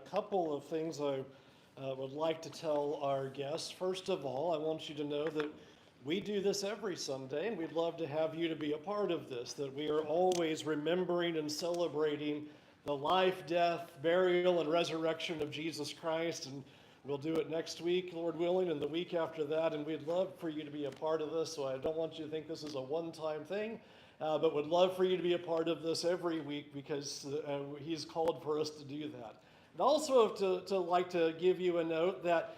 couple of things I would like to tell our guests. First of all, I want you to know that we do this every Sunday, and we'd love to have you to be a part of this, that we are always remembering and celebrating the life, death, burial, and resurrection of Jesus Christ. And we'll do it next week, Lord willing, and the week after that. And we'd love for you to be a part of this, so I don't want you to think this is a one-time thing. But would love for you to be a part of this every week because he's called for us to do that. And also to like to give you a note that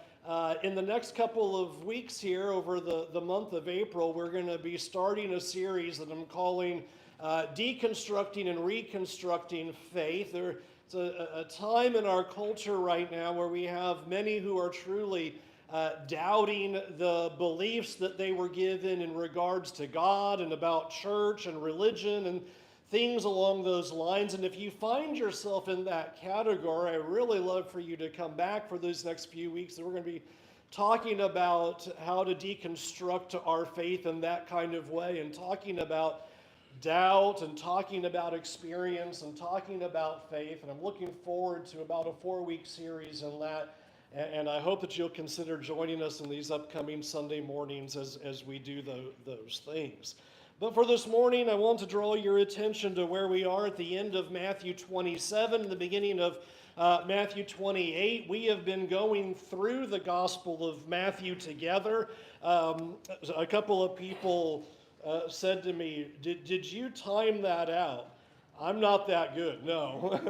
in the next couple of weeks here over the month of April, we're going to be starting a series that I'm calling Deconstructing and Reconstructing Faith. It's a time in our culture right now where we have many who are truly doubting the beliefs that they were given in regards to God and about church and religion and things along those lines. And if you find yourself in that category, I really love for you to come back for those next few weeks. We're going to be talking about how to deconstruct our faith in that kind of way, and talking about doubt, and talking about experience, and talking about faith. And I'm looking forward to about a 4-week series in that. And I hope that you'll consider joining us in these upcoming Sunday mornings as we do those things. But for this morning, I want to draw your attention to where we are at the end of Matthew 27, the beginning of Matthew 28. We have been going through the Gospel of Matthew together. A couple of people said to me, did you time that out? I'm not that good, no.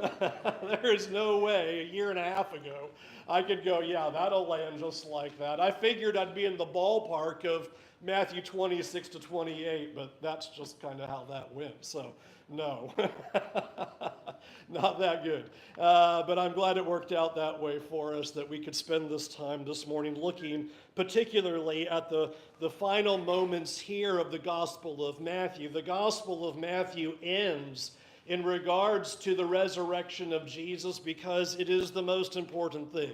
There is no way a year and a half ago I could go, yeah, that'll land just like that. I figured I'd be in the ballpark of Matthew 26 to 28, but that's just kind of how that went. So, no, not that good. But I'm glad it worked out that way for us, that we could spend this time this morning looking particularly at the final moments here of the Gospel of Matthew. The Gospel of Matthew ends in regards to the resurrection of Jesus because it is the most important thing.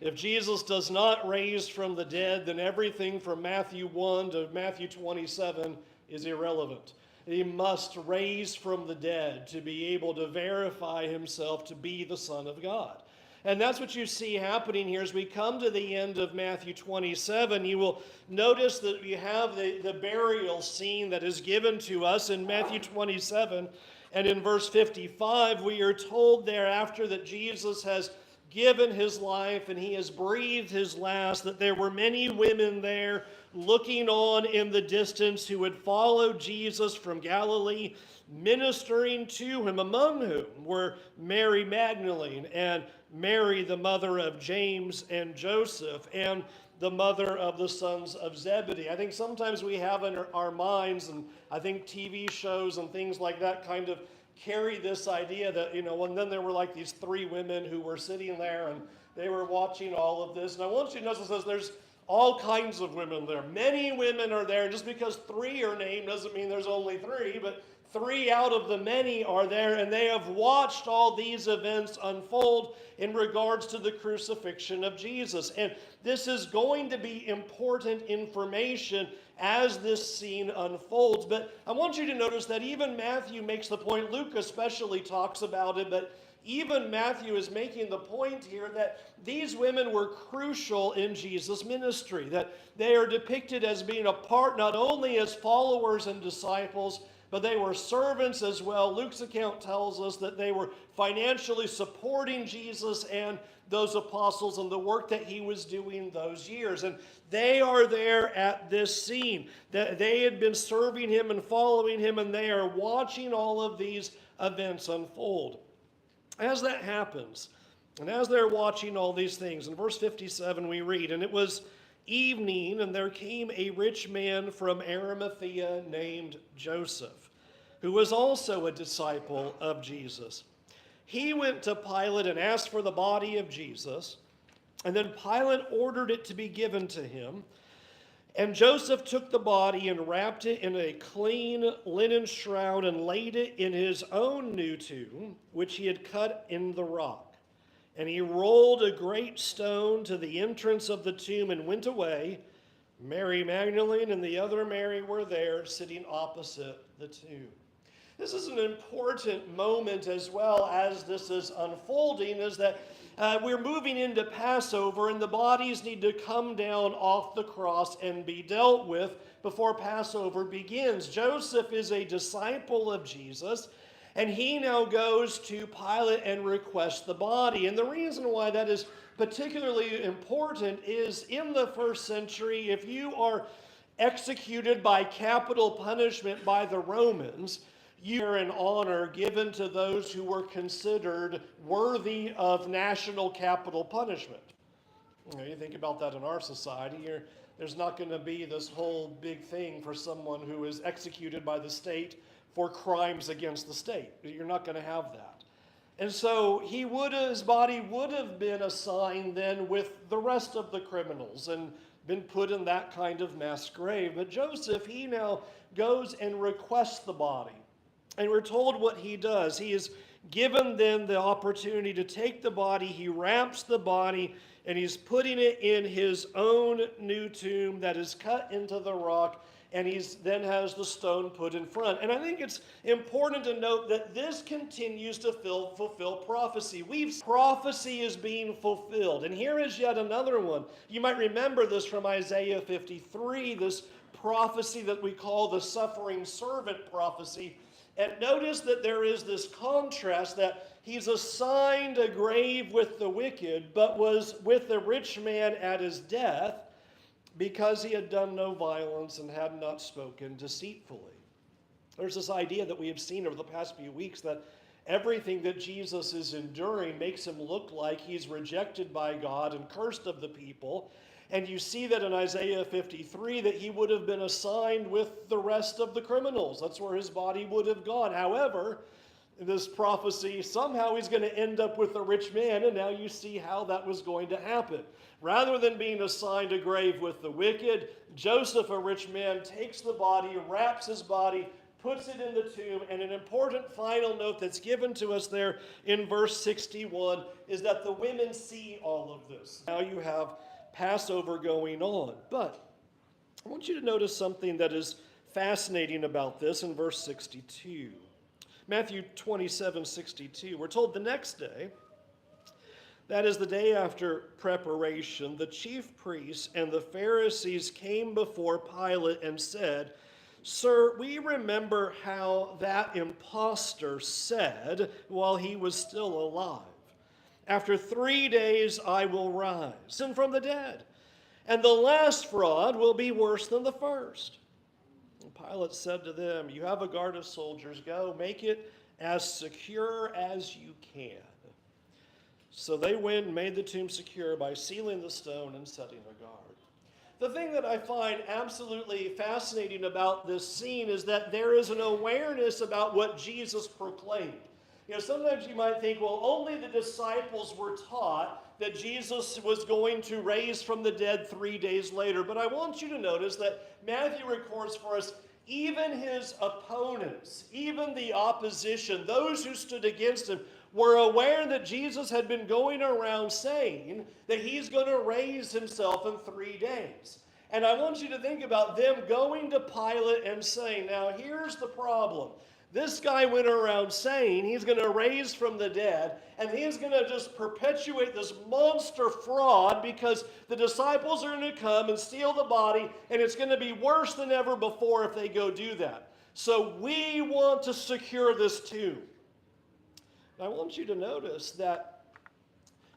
If Jesus does not raise from the dead, then everything from Matthew 1 to Matthew 27 is irrelevant. He must raise from the dead to be able to verify himself to be the Son of God. And that's what you see happening here as we come to the end of Matthew 27. You will notice that we have the burial scene that is given to us in Matthew 27. And in verse 55, we are told thereafter that Jesus has given his life and he has breathed his last, that there were many women there looking on in the distance who had followed Jesus from Galilee, ministering to him, among whom were Mary Magdalene and Mary, the mother of James and Joseph, and the mother of the sons of Zebedee. I think sometimes we have in our minds, and I think TV shows and things like that kind of carry this idea that, and then there were like these 3 women who were sitting there and they were watching all of this. And I want you to notice it says there's all kinds of women there. Many women are there. And just because 3 are named doesn't mean there's only 3, but 3 out of the many are there, and they have watched all these events unfold in regards to the crucifixion of Jesus. And this is going to be important information as this scene unfolds. But I want you to notice that even Matthew makes the point, Luke especially talks about it, but even Matthew is making the point here that these women were crucial in Jesus' ministry, that they are depicted as being a part not only as followers and disciples, but they were servants as well. Luke's account tells us that they were financially supporting Jesus and those apostles and the work that he was doing those years. And they are there at this scene. That they had been serving him and following him, and they are watching all of these events unfold. As that happens, and as they're watching all these things, in verse 57 we read, "And it was evening, and there came a rich man from Arimathea named Joseph, who was also a disciple of Jesus. He went to Pilate and asked for the body of Jesus, and then Pilate ordered it to be given to him. And Joseph took the body and wrapped it in a clean linen shroud and laid it in his own new tomb, which he had cut in the rock. And he rolled a great stone to the entrance of the tomb and went away. Mary Magdalene and the other Mary were there, sitting opposite the tomb." This is an important moment as well as this is unfolding, is that we're moving into Passover, and the bodies need to come down off the cross and be dealt with before Passover begins. Joseph is a disciple of Jesus, and he now goes to Pilate and requests the body. And the reason why that is particularly important is in the first century, if you are executed by capital punishment by the Romans, you are an honor given to those who were considered worthy of national capital punishment. You think about that in our society, there's not going to be this whole big thing for someone who is executed by the state for crimes against the state. You're not going to have that. And so his body would have been assigned then with the rest of the criminals and been put in that kind of mass grave. But Joseph, he now goes and requests the body. And we're told what he does. He is given then the opportunity to take the body. He wraps the body, and he's putting it in his own new tomb that is cut into the rock, and he then has the stone put in front. And I think it's important to note that this continues to fulfill prophecy. Prophecy is being fulfilled. And here is yet another one. You might remember this from Isaiah 53, this prophecy that we call the suffering servant prophecy. And notice that there is this contrast that he's assigned a grave with the wicked, but was with the rich man at his death, because he had done no violence and had not spoken deceitfully. There's this idea that we have seen over the past few weeks that everything that Jesus is enduring makes him look like he's rejected by God and cursed of the people. And you see that in Isaiah 53 that he would have been assigned with the rest of the criminals. That's where his body would have gone. However, in this prophecy, somehow he's going to end up with a rich man, and now you see how that was going to happen. Rather than being assigned a grave with the wicked, Joseph, a rich man, takes the body, wraps his body, puts it in the tomb, and an important final note that's given to us there in verse 61 is that the women see all of this. Now you have Passover going on. But I want you to notice something that is fascinating about this in verse 62. Matthew 27:62. We're told the next day, that is the day after preparation, the chief priests and the Pharisees came before Pilate and said, "Sir, we remember how that impostor said while he was still alive, 'After 3 days I will rise from the dead, and the last fraud will be worse than the first.' And Pilate said to them, 'You have a guard of soldiers. Go, make it as secure as you can.' So they went and made the tomb secure by sealing the stone and setting a guard." The thing that I find absolutely fascinating about this scene is that there is an awareness about what Jesus proclaimed. Sometimes you might think, well, only the disciples were taught that Jesus was going to raise from the dead 3 days later. But I want you to notice that Matthew records for us even his opponents, even the opposition, those who stood against him, were aware that Jesus had been going around saying that he's going to raise himself in 3 days. And I want you to think about them going to Pilate and saying, now here's the problem. This guy went around saying he's going to raise from the dead, and he's going to just perpetuate this monster fraud because the disciples are going to come and steal the body, and it's going to be worse than ever before if they go do that. So we want to secure this tomb. I want you to notice that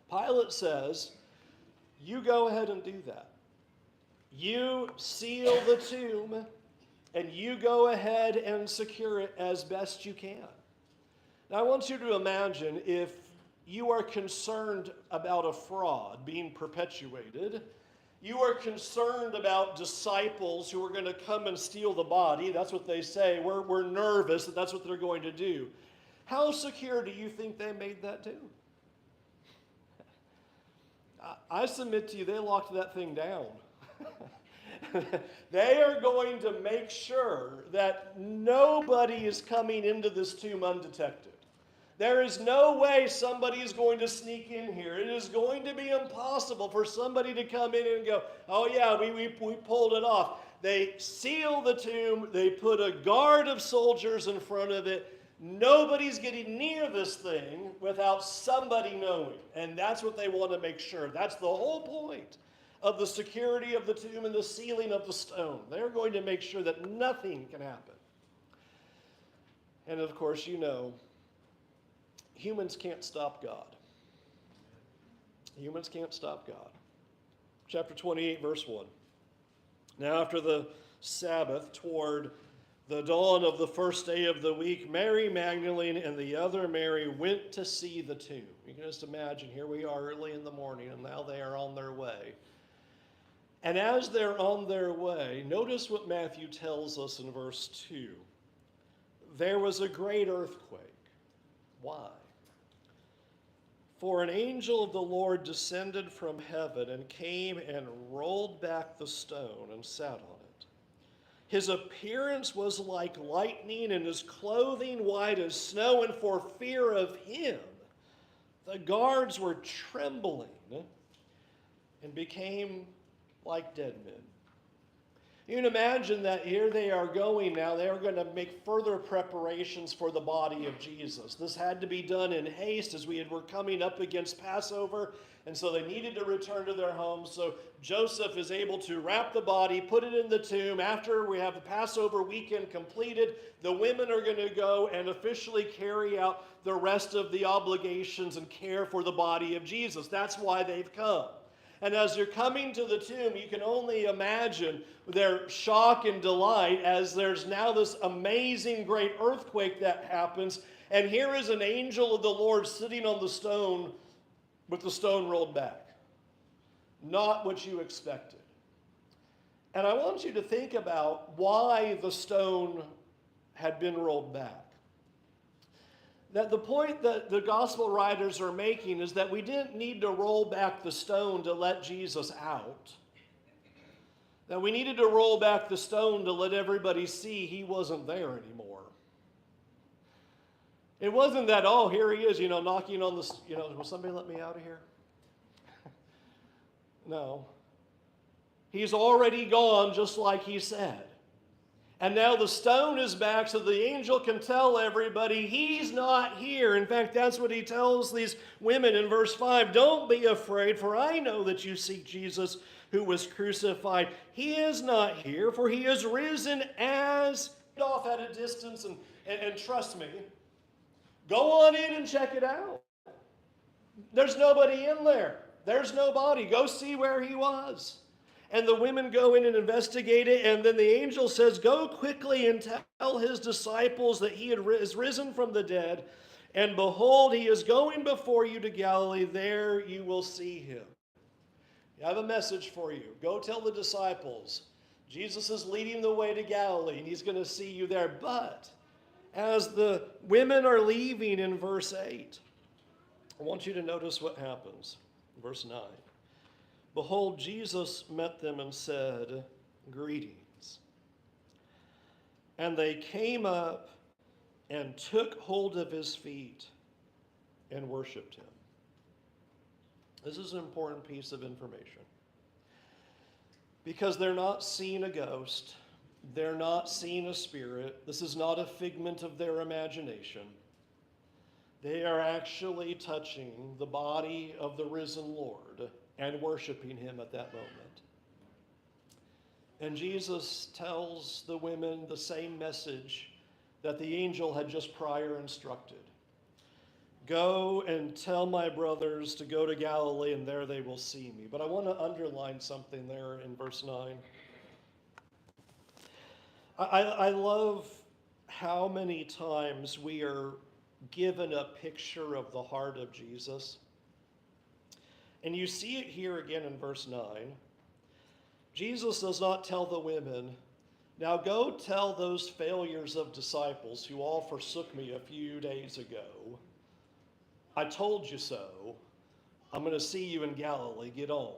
Pilate says, you go ahead and do that. You seal the tomb, and you go ahead and secure it as best you can. Now, I want you to imagine if you are concerned about a fraud being perpetuated, you are concerned about disciples who are going to come and steal the body. That's what they say. We're nervous that that's what they're going to do. How secure do you think they made that tomb? I submit to you, they locked that thing down. They are going to make sure that nobody is coming into this tomb undetected. There is no way somebody is going to sneak in here. It is going to be impossible for somebody to come in and go, oh yeah, we pulled it off. They seal the tomb. They put a guard of soldiers in front of it. Nobody's getting near this thing without somebody knowing. And that's what they want to make sure. That's the whole point of the security of the tomb and the sealing of the stone. They're going to make sure that nothing can happen. And of course, you know, humans can't stop God. Humans can't stop God. Chapter 28, verse 1. Now after the Sabbath, toward the dawn of the first day of the week, Mary Magdalene and the other Mary went to see the tomb. You can just imagine, here we are early in the morning, and now they are on their way. And as they're on their way, notice what Matthew tells us in verse 2. There was a great earthquake. Why? For an angel of the Lord descended from heaven and came and rolled back the stone and sat on it. His appearance was like lightning and his clothing white as snow, and for fear of him, the guards were trembling and became like dead men. You can imagine that here they are going now. They are going to make further preparations for the body of Jesus. This had to be done in haste as were coming up against Passover, and so they needed to return to their homes. So Joseph is able to wrap the body, put it in the tomb. After we have the Passover weekend completed, the women are going to go and officially carry out the rest of the obligations and care for the body of Jesus. That's why they've come. And as you're coming to the tomb, you can only imagine their shock and delight as there's now this amazing great earthquake that happens. And here is an angel of the Lord sitting on the stone with the stone rolled back. Not what you expected. And I want you to think about why the stone had been rolled back. That the point that the gospel writers are making is that we didn't need to roll back the stone to let Jesus out. That we needed to roll back the stone to let everybody see he wasn't there anymore. It wasn't that, oh, here he is, knocking on the, will somebody let me out of here? No. He's already gone just like he said. And now the stone is back so the angel can tell everybody he's not here. In fact, that's what he tells these women in verse 5. Don't be afraid, for I know that you seek Jesus who was crucified. He is not here, for he is risen as off at a distance. And trust me, go on in and check it out. There's nobody in there. There's nobody. Go see where he was. And the women go in and investigate it, and then the angel says, go quickly and tell his disciples that he is risen from the dead, and behold, he is going before you to Galilee. There you will see him. I have a message for you. Go tell the disciples. Jesus is leading the way to Galilee, and he's going to see you there. But as the women are leaving in verse 8, I want you to notice what happens. Verse 9. Behold, Jesus met them and said, greetings. And they came up and took hold of his feet and worshiped him. This is an important piece of information. Because they're not seeing a ghost. They're not seeing a spirit. This is not a figment of their imagination. They are actually touching the body of the risen Lord and worshiping him at that moment. And Jesus tells the women the same message that the angel had just prior instructed. Go and tell my brothers to go to Galilee, and there they will see me. But I want to underline something there in verse 9. I love how many times we are given a picture of the heart of Jesus. And you see it here again in verse 9. Jesus does not tell the women, now go tell those failures of disciples who all forsook me a few days ago. I told you so. I'm going to see you in Galilee. Get on.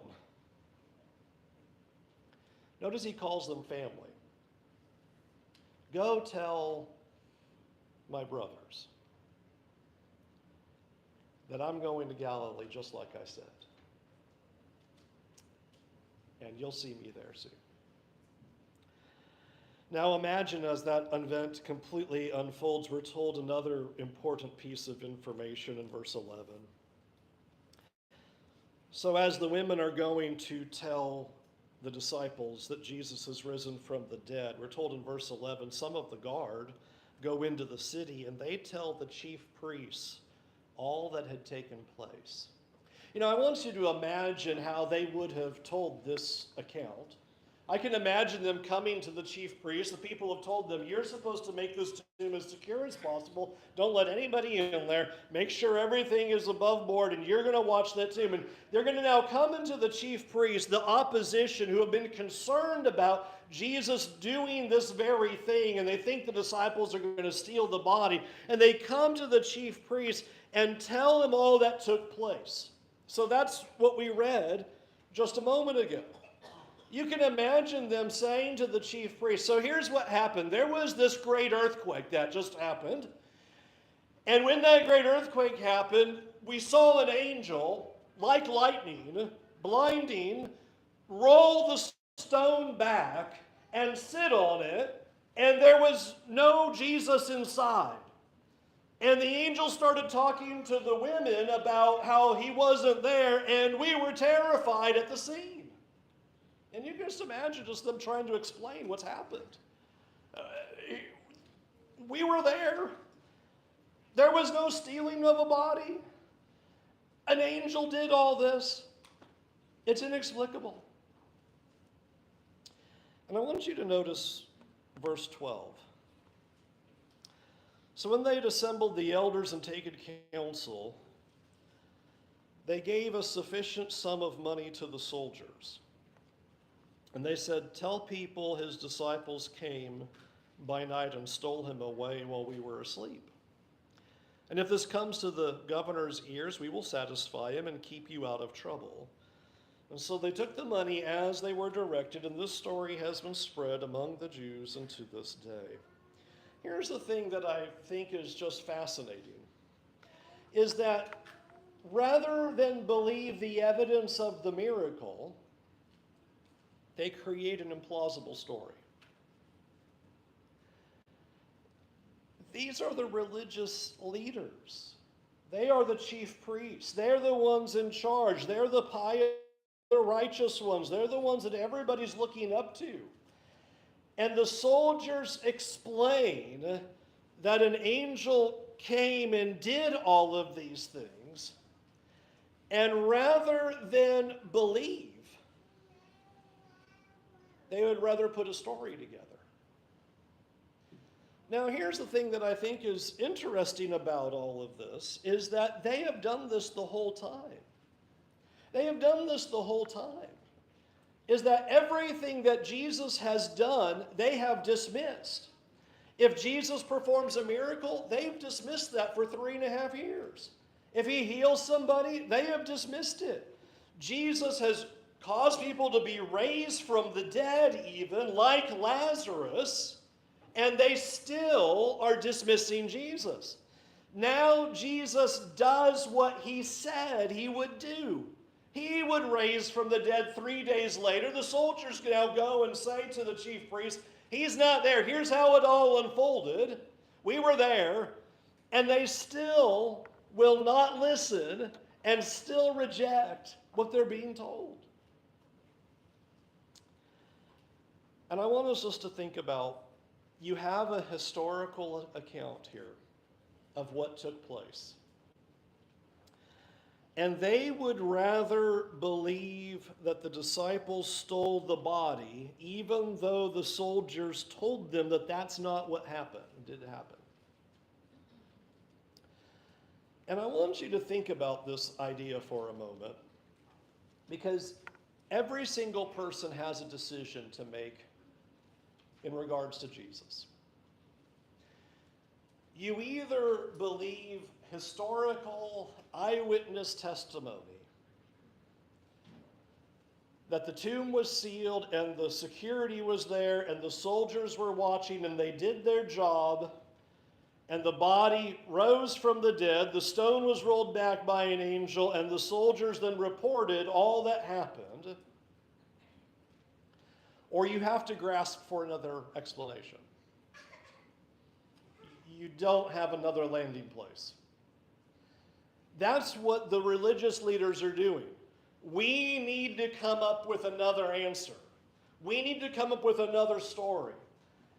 Notice he calls them family. Go tell my brothers that I'm going to Galilee just like I said. And you'll see me there soon. Now imagine as that event completely unfolds, we're told another important piece of information in verse 11. So as the women are going to tell the disciples that Jesus has risen from the dead, we're told in verse 11, some of the guard go into the city and they tell the chief priests all that had taken place. You know, I want you to imagine how they would have told this account. I can imagine them coming to the chief priest. The people have told them, you're supposed to make this tomb as secure as possible. Don't let anybody in there. Make sure everything is above board, and you're going to watch that tomb. And they're going to now come into the chief priest, the opposition, who have been concerned about Jesus doing this very thing, and they think the disciples are going to steal the body. And they come to the chief priest and tell him all that took place. So that's what we read just a moment ago. You can imagine them saying to the chief priest, so here's what happened. There was this great earthquake that just happened. And when that great earthquake happened, we saw an angel, like lightning, blinding, roll the stone back and sit on it. And there was no Jesus inside. And the angel started talking to the women about how he wasn't there, and we were terrified at the scene. And you can just imagine just them trying to explain what's happened. We were there. There was no stealing of a body. An angel did all this. It's inexplicable. And I want you to notice verse 12. So when they had assembled the elders and taken counsel, they gave a sufficient sum of money to the soldiers. And they said, tell people his disciples came by night and stole him away while we were asleep. And if this comes to the governor's ears, we will satisfy him and keep you out of trouble. And so they took the money as they were directed, and this story has been spread among the Jews unto this day. Here's the thing that I think is just fascinating, is that rather than believe the evidence of the miracle, they create an implausible story. These are the religious leaders. They are the chief priests. They're the ones in charge. They're the pious, the righteous ones. They're the ones that everybody's looking up to. And the soldiers explain that an angel came and did all of these things. And rather than believe, they would rather put a story together. Now, here's the thing that I think is interesting about all of this, is that they have done this the whole time. They have done this the whole time. Is that everything that Jesus has done, they have dismissed. If Jesus performs a miracle, they've dismissed that for 3.5 years. If he heals somebody, they have dismissed it. Jesus has caused people to be raised from the dead, even like Lazarus, and they still are dismissing Jesus. Now Jesus does what he said he would do. He would raise from the dead 3 days later. The soldiers now go and say to the chief priest, he's not there. Here's how it all unfolded. We were there. And they still will not listen and still reject what they're being told. And I want us just to think about, you have a historical account here of what took place. And they would rather believe that the disciples stole the body, even though the soldiers told them that that's not what happened, didn't happen. And I want you to think about this idea for a moment, because every single person has a decision to make in regards to Jesus. You either believe historical eyewitness testimony that the tomb was sealed and the security was there and the soldiers were watching and they did their job and the body rose from the dead, the stone was rolled back by an angel, and the soldiers then reported all that happened. or you have to grasp for another explanation. You don't have another landing place. That's what the religious leaders are doing. We need to come up with another answer. We need to come up with another story.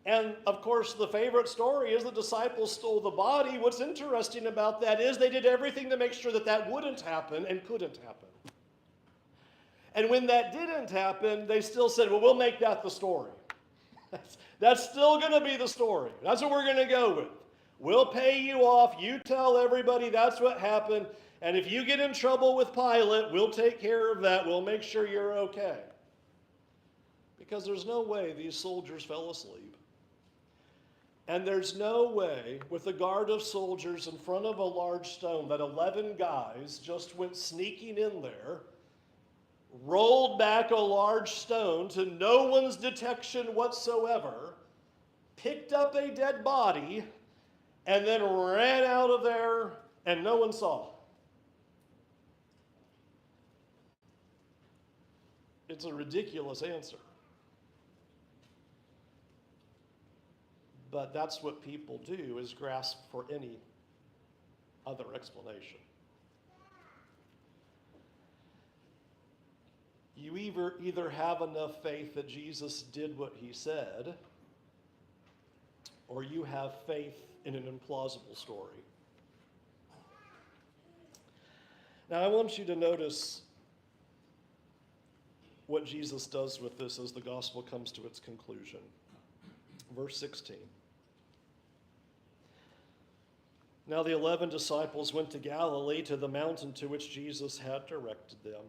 And of course, the favorite story is the disciples stole the body. What's interesting about that is they did everything to make sure that that wouldn't happen and couldn't happen. And when that didn't happen, they still said, well, we'll make that the story. That's still going to be the story. That's what we're going to go with. We'll pay you off. You tell everybody that's what happened. And if you get in trouble with Pilate, we'll take care of that. We'll make sure you're okay. Because there's no way these soldiers fell asleep. And there's no way, with a guard of soldiers in front of a large stone, that 11 guys just went sneaking in there, rolled back a large stone to no one's detection whatsoever, picked up a dead body, and then ran out of there, and no one saw. It's a ridiculous answer. But that's what people do, is grasp for any other explanation. You either have enough faith that Jesus did what he said, or you have faith in an implausible story. Now, I want you to notice what Jesus does with this as the gospel comes to its conclusion. Verse 16. Now the 11 disciples went to Galilee, to the mountain to which Jesus had directed them.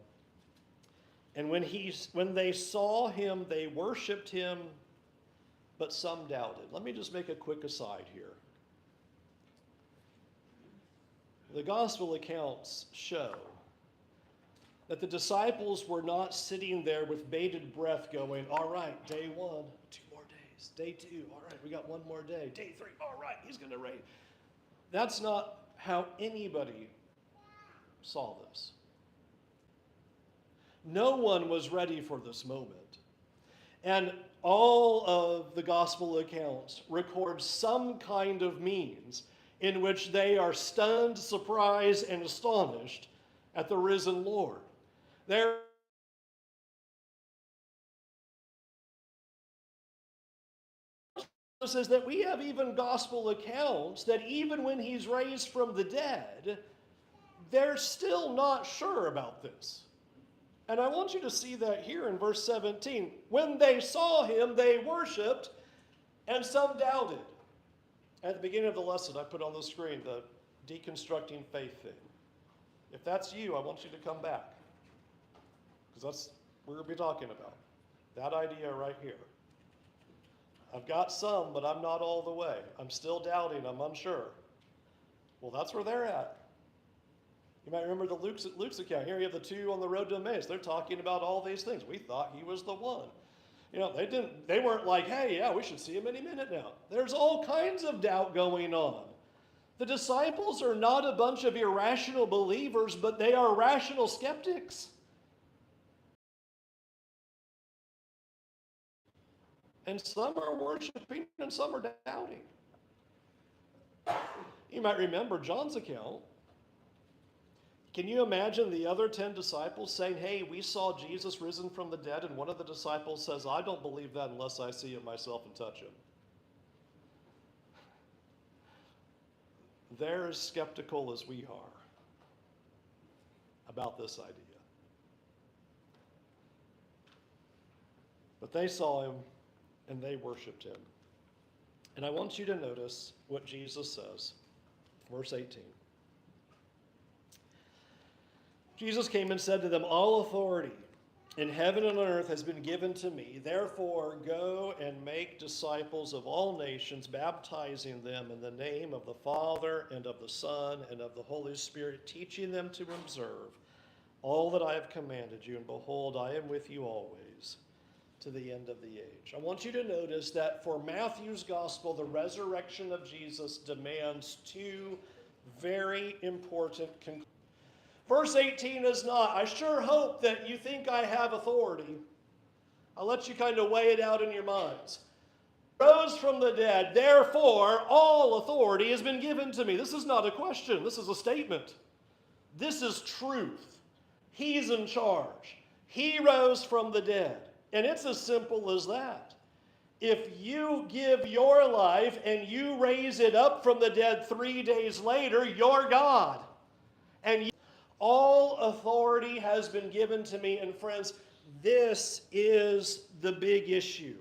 And when they saw him, they worshiped him, but some doubted. Let me just make a quick aside here. The gospel accounts show that the disciples were not sitting there with bated breath going, all right, day 1, 2 more days. Day 2, all right, we got 1 more day. Day 3, all right, he's going to reign. That's not how anybody saw this. No one was ready for this moment. And all of the gospel accounts record some kind of means in which they are stunned, surprised, and astonished at the risen Lord. There says that we have even gospel accounts that even when he's raised from the dead, they're still not sure about this. And I want you to see that here in verse 17. When they saw him, they worshiped, and some doubted. At the beginning of the lesson, I put on the screen the deconstructing faith thing. If that's you, I want you to come back. Because that's what we're going to be talking about. That idea right here. I've got some, but I'm not all the way. I'm still doubting. I'm unsure. Well, that's where they're at. You might remember Luke's account. Here you have the 2 on the road to Emmaus. They're talking about all these things. We thought he was the one. You know, they weren't like, hey, yeah, we should see him any minute now. There's all kinds of doubt going on. The disciples are not a bunch of irrational believers, but they are rational skeptics. And some are worshiping and some are doubting. You might remember John's account. Can you imagine the other 10 disciples saying, hey, we saw Jesus risen from the dead, and one of the disciples says, I don't believe that unless I see it myself and touch him. They're as skeptical as we are about this idea. But they saw him and they worshiped him. And I want you to notice what Jesus says. Verse 18. Jesus came and said to them, all authority in heaven and on earth has been given to me. Therefore, go and make disciples of all nations, baptizing them in the name of the Father and of the Son and of the Holy Spirit, teaching them to observe all that I have commanded you. And behold, I am with you always to the end of the age. I want you to notice that for Matthew's gospel, the resurrection of Jesus demands 2 very important conclusions. Verse 18 is not, I sure hope that you think I have authority. I'll let you kind of weigh it out in your minds. Rose from the dead, therefore all authority has been given to me. This is not a question, this is a statement. This is truth. He's in charge. He rose from the dead. And it's as simple as that. If you give your life and you raise it up from the dead 3 days later, you're God. And all authority has been given to me. And friends, this is the big issue.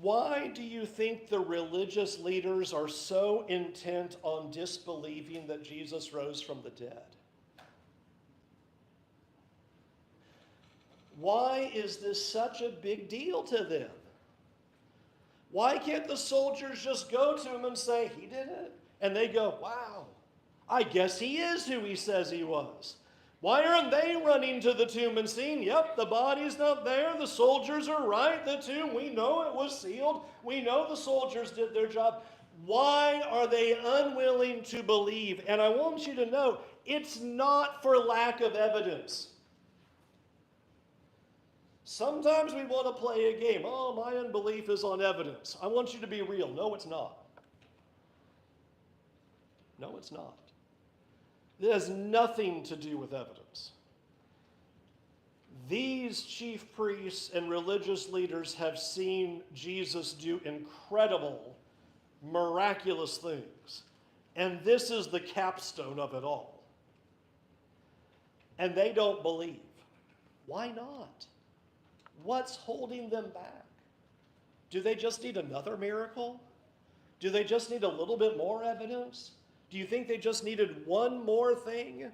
Why do you think the religious leaders are so intent on disbelieving that Jesus rose from the dead? Why is this such a big deal to them? Why can't the soldiers just go to him and say, he did it? And they go, wow, I guess he is who he says he was. Why aren't they running to the tomb and seeing, yep, the body's not there, the soldiers are right, the tomb, we know it was sealed, we know the soldiers did their job. Why are they unwilling to believe? And I want you to know, it's not for lack of evidence. Sometimes we want to play a game. Oh, my unbelief is on evidence. I want you to be real. No, it's not. No, it's not. It has nothing to do with evidence. These chief priests and religious leaders have seen Jesus do incredible, miraculous things. And this is the capstone of it all. And they don't believe. Why not? What's holding them back? Do they just need another miracle? Do they just need a little bit more evidence? Do you think they just needed one more thing?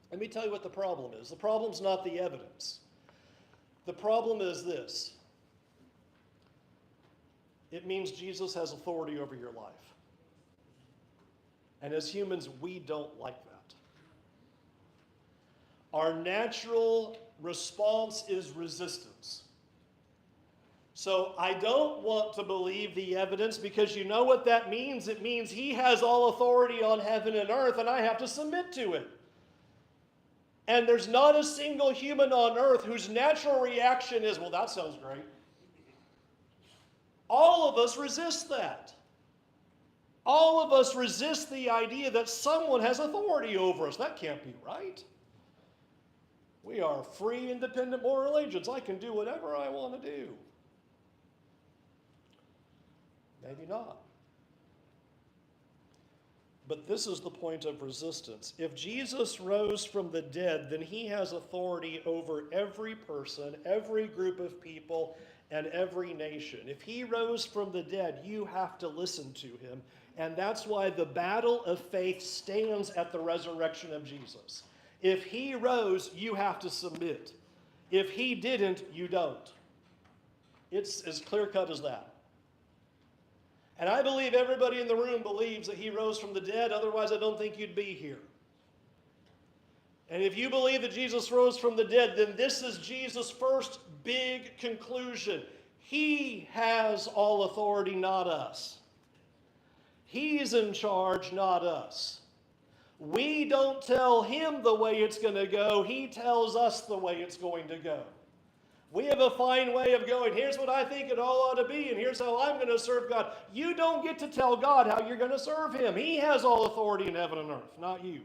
Let me tell you what the problem is. The problem's not the evidence. The problem is this. It means Jesus has authority over your life. And as humans, we don't like that. Our natural response is resistance. So I don't want to believe the evidence because you know what that means? It means he has all authority on heaven and earth and I have to submit to it. And there's not a single human on earth whose natural reaction is, well, that sounds great. All of us resist that. All of us resist the idea that someone has authority over us. That can't be right. We are free, independent moral agents. I can do whatever I want to do. Maybe not. But this is the point of resistance. If Jesus rose from the dead, then he has authority over every person, every group of people, and every nation. If he rose from the dead, you have to listen to him. And that's why the battle of faith stands at the resurrection of Jesus. If he rose, you have to submit. If he didn't, you don't. It's as clear-cut as that. And I believe everybody in the room believes that he rose from the dead, otherwise I don't think you'd be here. And if you believe that Jesus rose from the dead, then this is Jesus' first big conclusion. He has all authority, not us. He's in charge, not us. We don't tell him the way it's going to go. He tells us the way it's going to go. We have a fine way of going, here's what I think it all ought to be, and here's how I'm going to serve God. You don't get to tell God how you're going to serve him. He has all authority in heaven and earth, not you.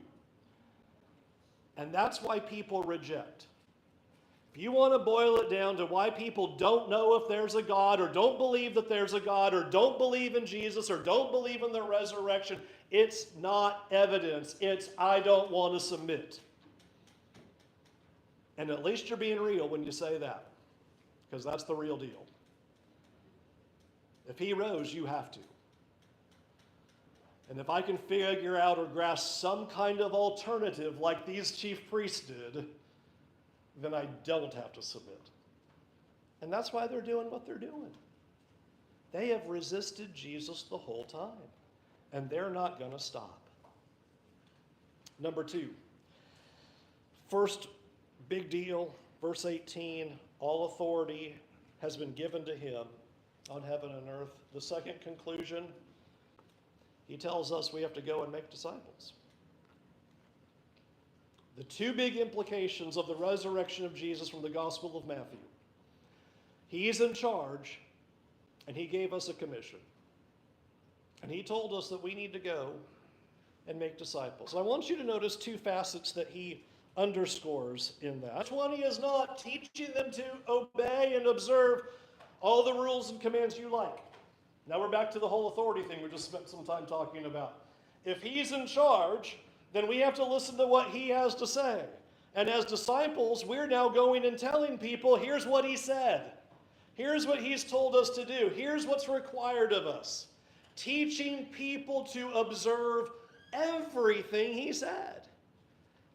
And that's why people reject. If you want to boil it down to why people don't know if there's a God, or don't believe that there's a God, or don't believe in Jesus, or don't believe in the resurrection, it's not evidence. It's, I don't want to submit. And at least you're being real when you say that, because that's the real deal. If he rose, you have to. And if I can figure out or grasp some kind of alternative like these chief priests did, then I don't have to submit. And that's why they're doing what they're doing. They have resisted Jesus the whole time, and they're not going to stop. Number two, first big deal, verse 18, all authority has been given to him on heaven and earth. The second conclusion, he tells us we have to go and make disciples. The two big implications of the resurrection of Jesus from the Gospel of Matthew. He's in charge, and he gave us a commission. And he told us that we need to go and make disciples. I want you to notice two facets that he underscores in that. One, he is not teaching them to obey and observe all the rules and commands you like. Now we're back to the whole authority thing we just spent some time talking about. If he's in charge, then we have to listen to what he has to say. And as disciples, we're now going and telling people, here's what he said. Here's what he's told us to do. Here's what's required of us. Teaching people to observe everything he said.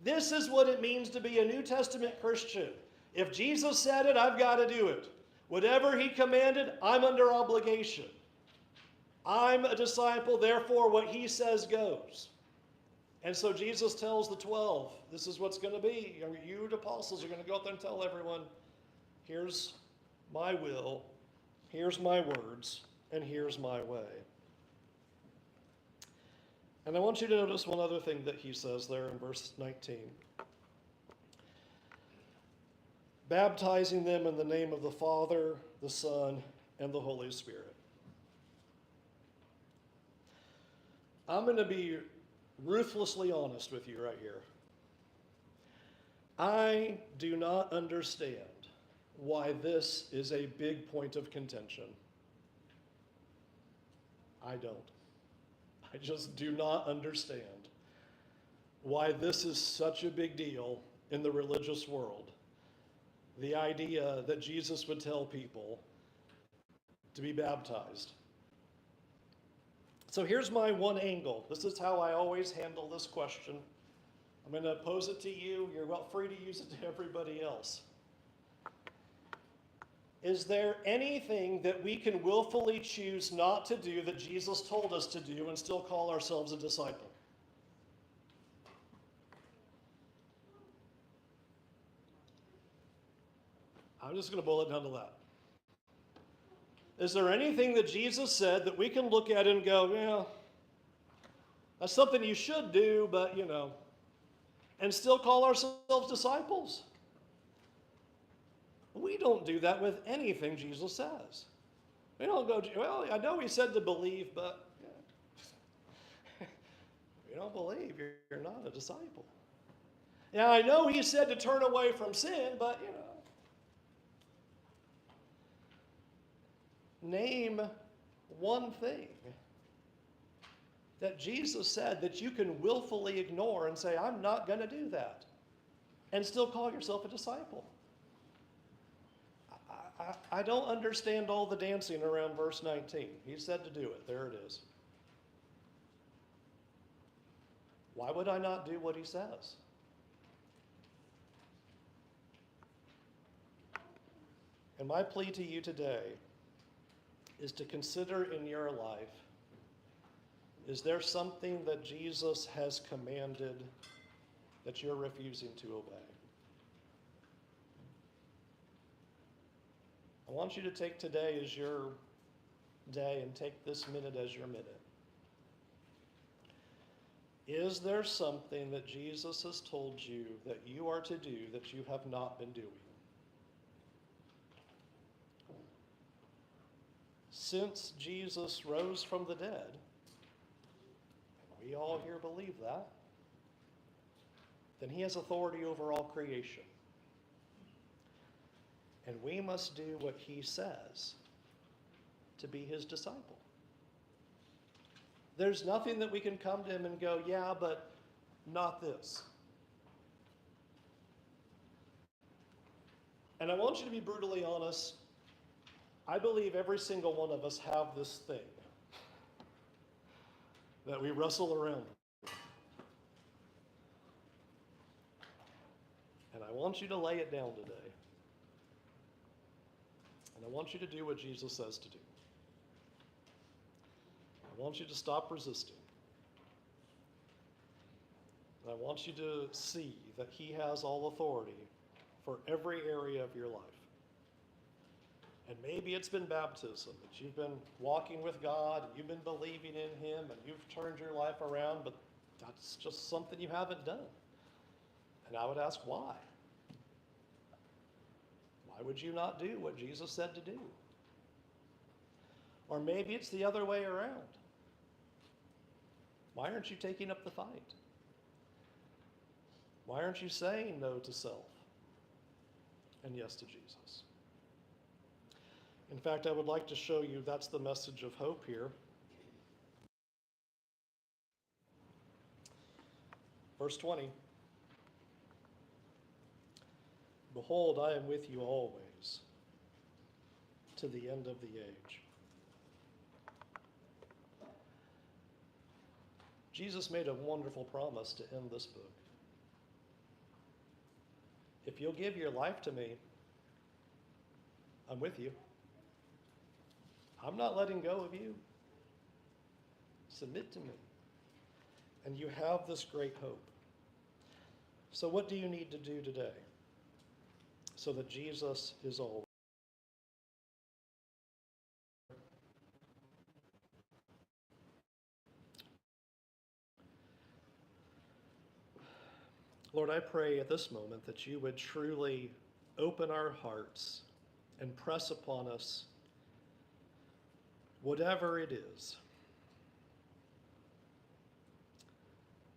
This is what it means to be a New Testament Christian. If Jesus said it, I've got to do it. Whatever he commanded, I'm under obligation. I'm a disciple, therefore what he says goes. And so Jesus tells the 12, this is what's going to be. You apostles are going to go out there and tell everyone, here's my will, here's my words, and here's my way. And I want you to notice one other thing that he says there in verse 19. Baptizing them in the name of the Father, the Son, and the Holy Spirit. I'm going to be ruthlessly honest with you right here. I do not understand why this is a big point of contention. I don't. I just do not understand why this is such a big deal in the religious world. The idea that Jesus would tell people to be baptized. So here's my one angle. This is how I always handle this question. I'm going to pose it to you. You're well free to use it to everybody else. Is there anything that we can willfully choose not to do that Jesus told us to do and still call ourselves a disciple? I'm just going to boil it down to that. Is there anything that Jesus said that we can look at and go, yeah, that's something you should do, but and still call ourselves disciples? We don't do that with anything Jesus says. We don't go, well, I know he said to believe, but if you don't believe, you're not a disciple. Now, I know he said to turn away from sin, but name one thing that Jesus said that you can willfully ignore and say, I'm not going to do that, and still call yourself a disciple. I don't understand all the dancing around verse 19. He said to do it. There it is. Why would I not do what he says? And my plea to you today is to consider in your life, is there something that Jesus has commanded that you're refusing to obey? I want you to take today as your day and take this minute as your minute. Is there something that Jesus has told you that you are to do that you have not been doing? Since Jesus rose from the dead, and we all here believe that, then he has authority over all creation. And we must do what he says to be his disciple. There's nothing that we can come to him and go, yeah, but not this. And I want you to be brutally honest. I believe every single one of us have this thing that we wrestle around with. And I want you to lay it down today. And I want you to do what Jesus says to do. I want you to stop resisting. And I want you to see that he has all authority for every area of your life. And maybe it's been baptism, that you've been walking with God, and you've been believing in him, and you've turned your life around, but that's just something you haven't done. And I would ask, why? Why would you not do what Jesus said to do? Or maybe it's the other way around. Why aren't you taking up the fight? Why aren't you saying no to self and yes to Jesus? In fact, I would like to show you that's the message of hope here. Verse 20. Behold, I am with you always, to the end of the age. Jesus made a wonderful promise to end this book. If you'll give your life to me, I'm with you. I'm not letting go of you. Submit to me. And you have this great hope. So what do you need to do today so that Jesus is all? Lord, I pray at this moment that you would truly open our hearts and press upon us whatever it is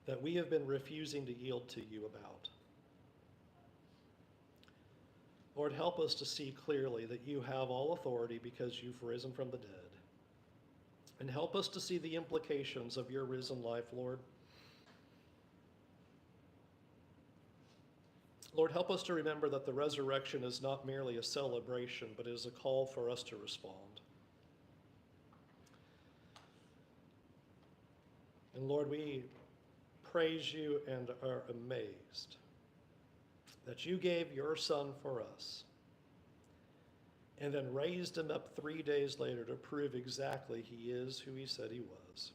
that we have been refusing to yield to you about. Lord, help us to see clearly that you have all authority because you've risen from the dead. And help us to see the implications of your risen life, Lord. Lord, help us to remember that the resurrection is not merely a celebration, but is a call for us to respond. And Lord, we praise you and are amazed that you gave your Son for us and then raised him up 3 days later to prove exactly he is who he said he was.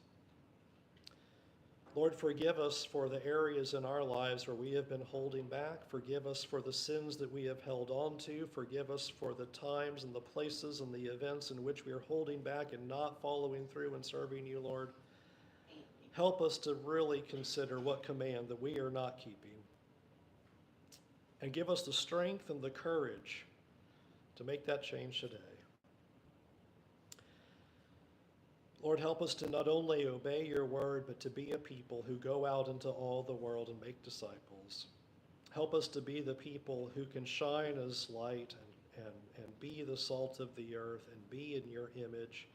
Lord, forgive us for the areas in our lives where we have been holding back. Forgive us for the sins that we have held on to. Forgive us for the times and the places and the events in which we are holding back and not following through and serving you, Lord. Help us to really consider what command that we are not keeping. And give us the strength and the courage to make that change today. Lord, help us to not only obey your word, but to be a people who go out into all the world and make disciples. Help us to be the people who can shine as light and be the salt of the earth and be in your image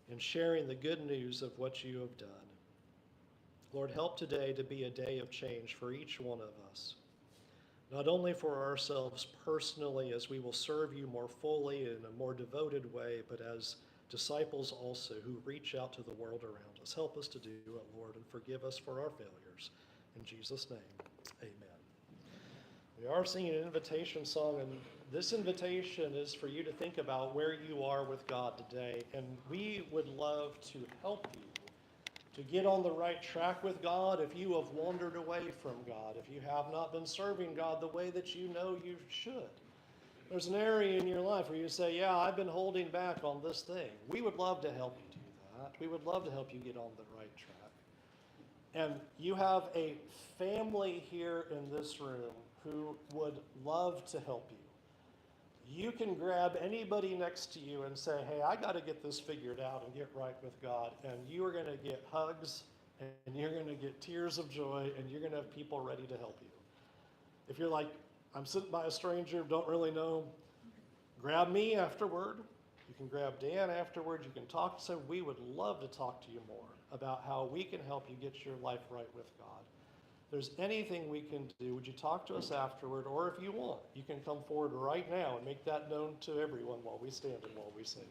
and sharing the good news of what you have done. Lord, help today to be a day of change for each one of us, not only for ourselves personally as we will serve you more fully in a more devoted way, but as disciples also who reach out to the world around us. Help us to do it, Lord, and forgive us for our failures. In Jesus' name, amen. We are singing an invitation song, and this invitation is for you to think about where you are with God today, and we would love to help you to get on the right track with God if you have wandered away from God, if you have not been serving God the way that you know you should. There's an area in your life where you say, yeah, I've been holding back on this thing. We would love to help you do that. We would love to help you get on the right track. And you have a family here in this room who would love to help you. You can grab anybody next to you and say, hey, I got to get this figured out and get right with God. And you are going to get hugs, and you're going to get tears of joy, and you're going to have people ready to help you. If you're like, I'm sitting by a stranger, don't really know, grab me afterward. You can grab Dan afterward. You can talk. So we would love to talk to you more about how we can help you get your life right with God. If there's anything we can do, would you talk to us afterward? Or if you want, you can come forward right now and make that known to everyone while we stand and while we sing.